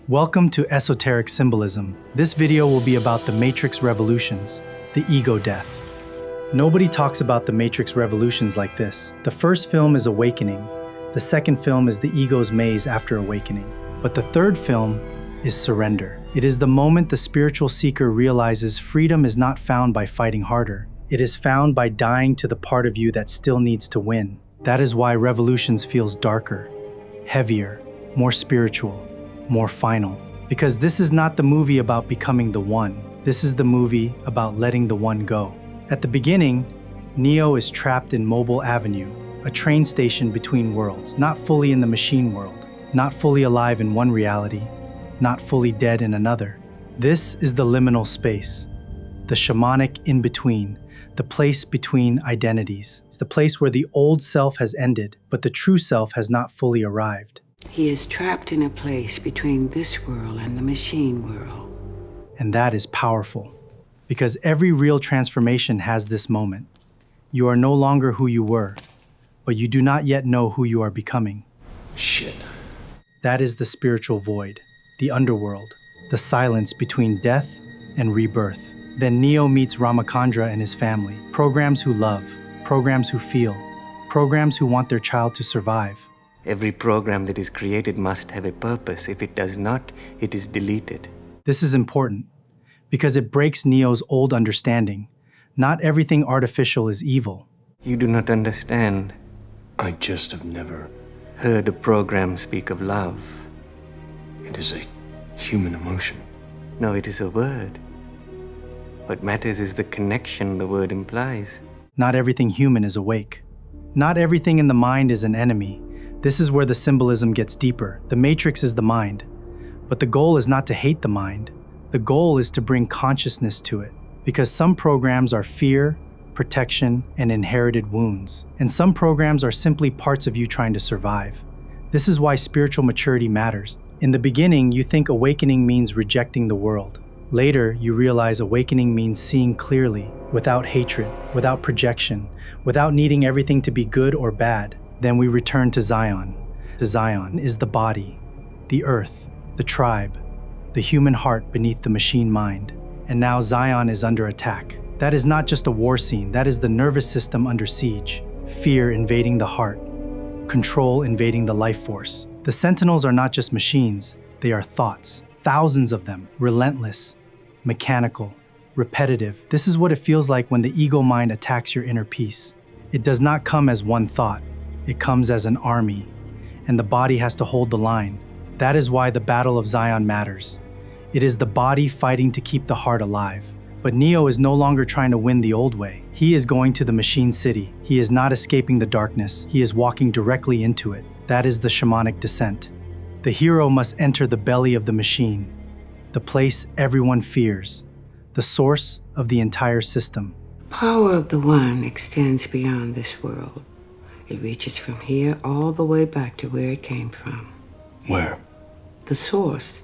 Welcome to Esoteric Symbolism. This video will be about the Matrix revolutions, the ego death. Nobody talks about the Matrix revolutions like this. The first film is Awakening. The second film is the ego's maze after awakening. But the third film is Surrender. It is the moment the spiritual seeker realizes freedom is not found by fighting harder. It is found by dying to the part of you that still needs to win. That is why Revolutions feels darker, heavier, more spiritual, more final. Because this is not the movie about becoming the one. This is the movie about letting the one go. At the beginning, Neo is trapped in Mobil Avenue, a train station between worlds, not fully in the machine world, not fully alive in one reality, not fully dead in another. This is the liminal space, the shamanic in-between, the place between identities. It's the place where the old self has ended, but the true self has not fully arrived. He is trapped in a place between this world and the machine world. And that is powerful, because every real transformation has this moment. You are no longer who you were, but you do not yet know who you are becoming. Shit. That is the spiritual void, the underworld, the silence between death and rebirth. Then Neo meets Ramachandra and his family, programs who love, programs who feel, programs who want their child to survive. Every program that is created must have a purpose. If it does not, it is deleted. This is important because it breaks Neo's old understanding. Not everything artificial is evil. You do not understand. I just have never. Heard a program speak of love. It is a human emotion. No, it is a word. What matters is the connection the word implies. Not everything human is awake. Not everything in the mind is an enemy. This is where the symbolism gets deeper. The matrix is the mind. But the goal is not to hate the mind. The goal is to bring consciousness to it. Because some programs are fear, protection, and inherited wounds. And some programs are simply parts of you trying to survive. This is why spiritual maturity matters. In the beginning, you think awakening means rejecting the world. Later, you realize awakening means seeing clearly, without hatred, without projection, without needing everything to be good or bad. Then we return to Zion. Zion is the body, the earth, the tribe, the human heart beneath the machine mind. And now Zion is under attack. That is not just a war scene, that is the nervous system under siege. Fear invading the heart, control invading the life force. The sentinels are not just machines, they are thoughts. Thousands of them, relentless, mechanical, repetitive. This is what it feels like when the ego mind attacks your inner peace. It does not come as one thought. It comes as an army, and the body has to hold the line. That is why the Battle of Zion matters. It is the body fighting to keep the heart alive. But Neo is no longer trying to win the old way. He is going to the machine city. He is not escaping the darkness. He is walking directly into it. That is the shamanic descent. The hero must enter the belly of the machine, the place everyone fears, the source of the entire system. The power of the one extends beyond this world. It reaches from here all the way back to where it came from. Where? The source.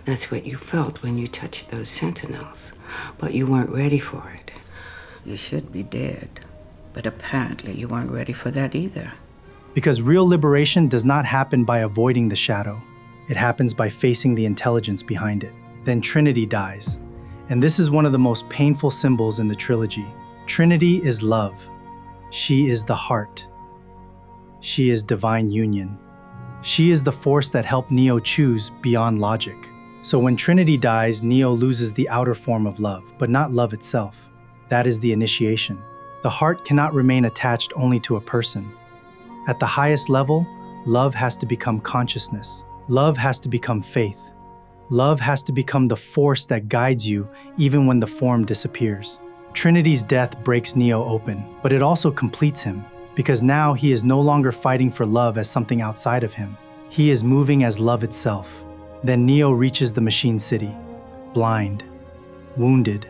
That's what you felt when you touched those sentinels, but you weren't ready for it. You should be dead, but apparently you weren't ready for that either. Because real liberation does not happen by avoiding the shadow. It happens by facing the intelligence behind it. Then Trinity dies. And this is one of the most painful symbols in the trilogy. Trinity is love. She is the heart. She is divine union. She is the force that helped Neo choose beyond logic. So when Trinity dies, Neo loses the outer form of love, but not love itself. That is the initiation. The heart cannot remain attached only to a person. At the highest level, love has to become consciousness. Love has to become faith. Love has to become the force that guides you even when the form disappears. Trinity's death breaks Neo open, but it also completes him, because now he is no longer fighting for love as something outside of him. He is moving as love itself. Then Neo reaches the machine city, blind, wounded,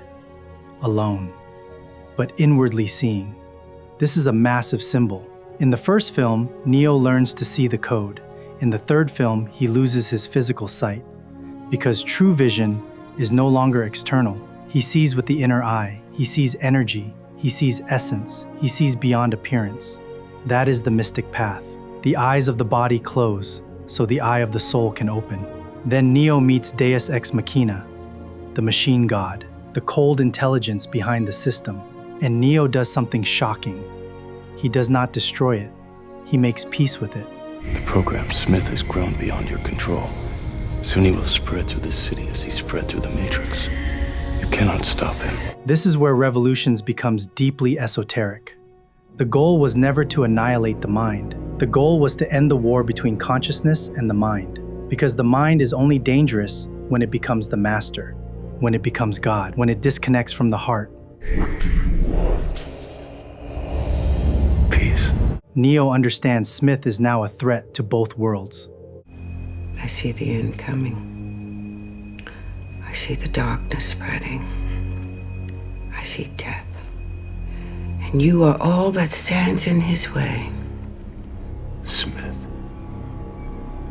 alone, but inwardly seeing. This is a massive symbol. In the first film, Neo learns to see the code. In the third film, he loses his physical sight. Because true vision is no longer external. He sees with the inner eye. He sees energy. He sees essence. He sees beyond appearance. That is the mystic path. The eyes of the body close, so the eye of the soul can open. Then Neo meets Deus Ex Machina, the machine god, the cold intelligence behind the system. And Neo does something shocking. He does not destroy it. He makes peace with it. The programmed Smith has grown beyond your control. Soon he will spread through the city as he spread through the Matrix. You cannot stop him. This is where Revolutions becomes deeply esoteric. The goal was never to annihilate the mind. The goal was to end the war between consciousness and the mind. Because the mind is only dangerous when it becomes the master, when it becomes God, when it disconnects from the heart. What do you want? Peace. Neo understands Smith is now a threat to both worlds. I see the end coming. I see the darkness spreading. I see death. And you are all that stands in his way. Smith.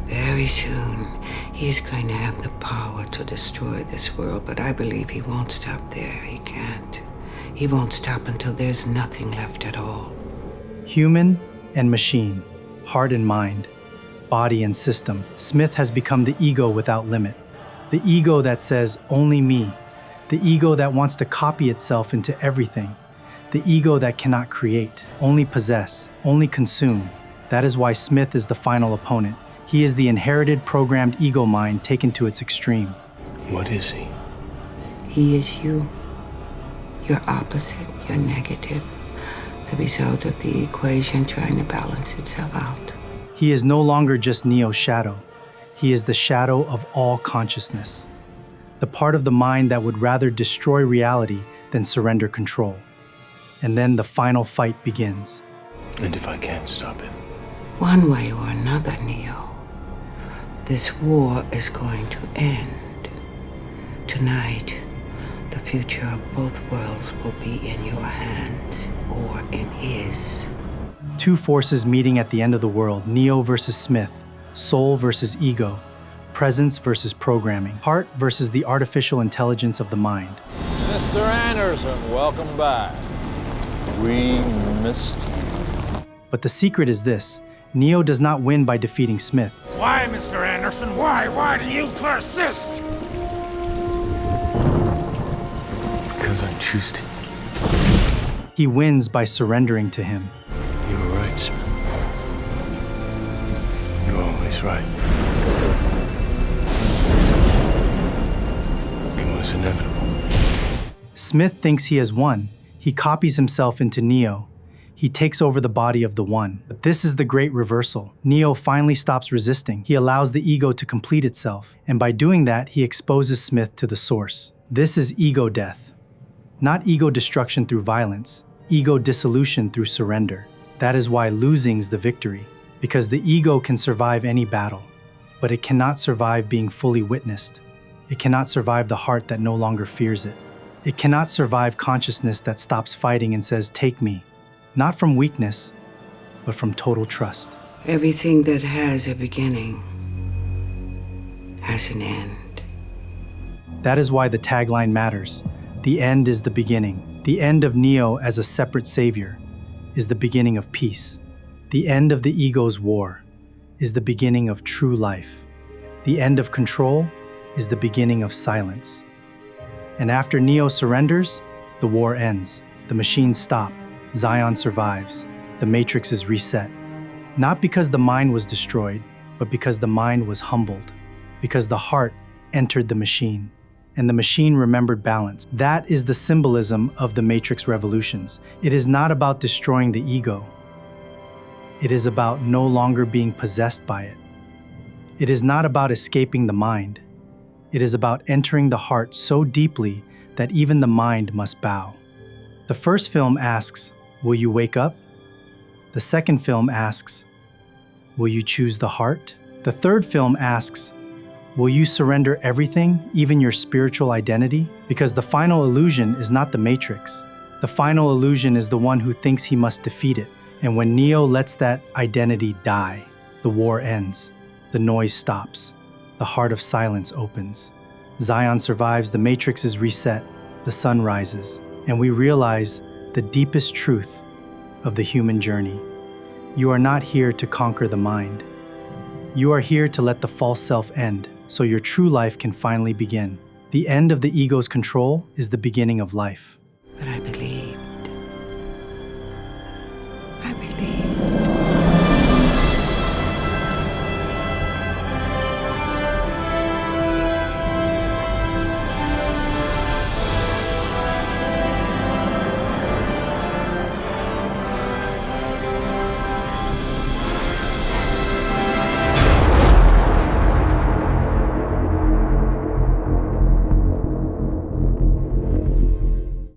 Very soon, he is going to have the power to destroy this world, but I believe he won't stop there. He can't. He won't stop until there's nothing left at all. Human and machine, heart and mind, body and system. Smith has become the ego without limit. The ego that says, only me. The ego that wants to copy itself into everything. The ego that cannot create, only possess, only consume. That is why Smith is the final opponent. He is the inherited programmed ego mind taken to its extreme. What is he? He is you. Your opposite, your negative. The result of the equation trying to balance itself out. He is no longer just Neo's shadow. He is the shadow of all consciousness. The part of the mind that would rather destroy reality than surrender control. And then the final fight begins. And if I can't stop it? One way or another, Neo, this war is going to end. Tonight, the future of both worlds will be in your hands or in his. Two forces meeting at the end of the world, Neo versus Smith, soul versus ego, presence versus programming, heart versus the artificial intelligence of the mind. Mr. Anderson, welcome back. We missed you. But the secret is this: Neo does not win by defeating Smith. Why, Mr. Anderson? Why? Why do you persist? Because I choose to. He wins by surrendering to him. You were right, Smith. You're always right. It was inevitable. Smith thinks he has won. He copies himself into Neo. He takes over the body of the One. But this is the great reversal. Neo finally stops resisting. He allows the ego to complete itself. And by doing that, he exposes Smith to the source. This is ego death. Not ego destruction through violence, ego dissolution through surrender. That is why losing's the victory. Because the ego can survive any battle, but it cannot survive being fully witnessed. It cannot survive the heart that no longer fears it. It cannot survive consciousness that stops fighting and says, take me. Not from weakness, but from total trust. Everything that has a beginning has an end. That is why the tagline matters. The end is the beginning. The end of Neo as a separate savior is the beginning of peace. The end of the ego's war is the beginning of true life. The end of control is the beginning of silence. And after Neo surrenders, the war ends. The machines stop. Zion survives. The Matrix is reset. Not because the mind was destroyed, but because the mind was humbled. Because the heart entered the machine, and the machine remembered balance. That is the symbolism of the Matrix Revolutions. It is not about destroying the ego. It is about no longer being possessed by it. It is not about escaping the mind. It is about entering the heart so deeply that even the mind must bow. The first film asks, will you wake up? The second film asks, will you choose the heart? The third film asks, will you surrender everything, even your spiritual identity? Because the final illusion is not the Matrix. The final illusion is the one who thinks he must defeat it. And when Neo lets that identity die, the war ends. The noise stops. The heart of silence opens. Zion survives, the Matrix is reset, the sun rises, and we realize the deepest truth of the human journey. You are not here to conquer the mind. You are here to let the false self end. so your true life can finally begin. The end of the ego's control is the beginning of life.